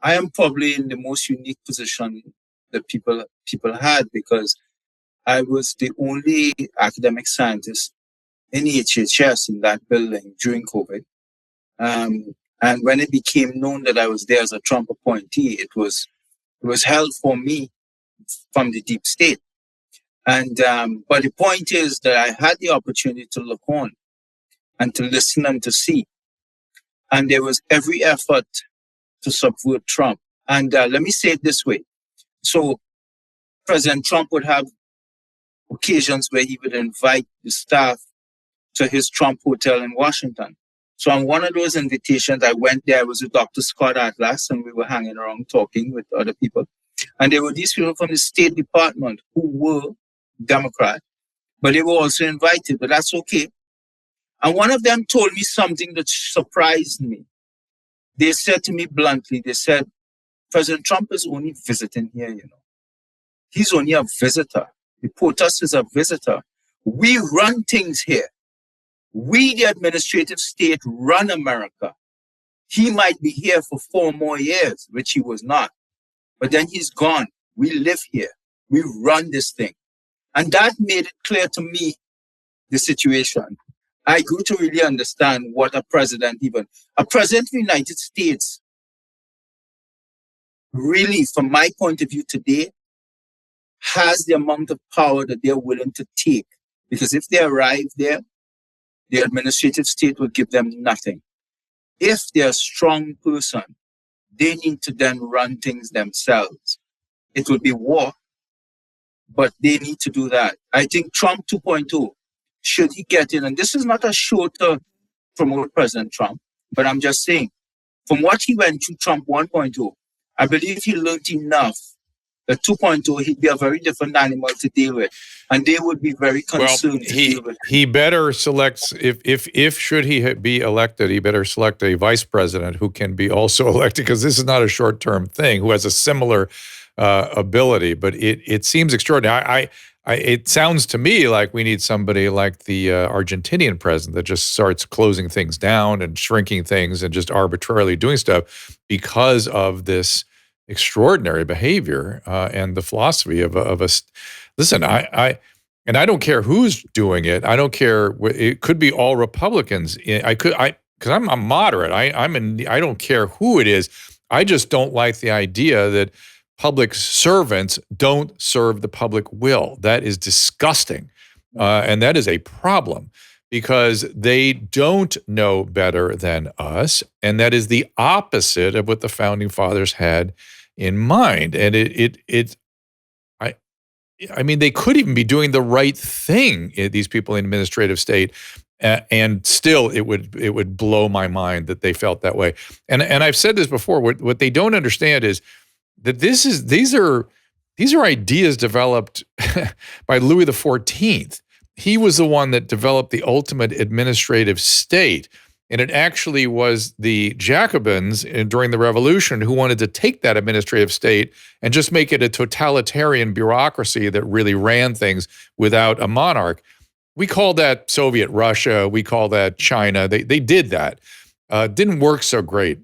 I am probably in the most unique position that people had, because I was the only academic scientist in HHS in that building during COVID. And when it became known that I was there as a Trump appointee, it was held for me from the deep state. And but the point is that I had the opportunity to look on and to listen and to see, and there was every effort to subvert Trump. And let me say it this way: so President Trump would have occasions where he would invite the staff to his Trump Hotel in Washington. So on one of those invitations, I went there. I was with Dr. Scott Atlas, and we were hanging around talking with other people. And there were these people from the State Department who were Democrat, but they were also invited, but that's okay. And one of them told me something that surprised me. They said to me bluntly, they said, President Trump is only visiting here, you know. He's only a visitor. The POTUS is a visitor. We run things here. We, the administrative state, run America. He might be here for 4 more years, which he was not. But then he's gone. We live here. We run this thing. And that made it clear to me, the situation. I grew to really understand what a president of the United States, really, from my point of view today, has the amount of power that they're willing to take. Because if they arrive there, the administrative state will give them nothing. If they're a strong person, they need to then run things themselves. It will be war, but they need to do that. I think Trump 2.0, should he get in, and this is not a show to promote President Trump, but I'm just saying, from what he went through Trump 1.0, I believe he learned enough that 2.0, he'd be a very different animal to deal with. And they would be very concerned to deal with. He better select, if should he be elected, he better select a vice president who can be also elected, because this is not a short-term thing, who has a similar ability. But it seems extraordinary. It sounds to me like we need somebody like the Argentinian president that just starts closing things down and shrinking things and just arbitrarily doing stuff because of this extraordinary behavior and the philosophy of a. Listen, I don't care who's doing it. I don't care. It could be all Republicans. Because I'm a moderate. I don't care who it is. I just don't like the idea that public servants don't serve the public will. That is disgusting. And that is a problem, because they don't know better than us. And that is the opposite of what the founding fathers had in mind. And I mean, they could even be doing the right thing, these people in administrative state, and still it would blow my mind that they felt that way. And I've said this before. What they don't understand is that these are ideas developed by Louis XIV. He was the one that developed the ultimate administrative state. And it actually was the Jacobins during the Revolution who wanted to take that administrative state and just make it a totalitarian bureaucracy that really ran things without a monarch. We call that Soviet Russia. We call that China. They did that. Didn't work so great.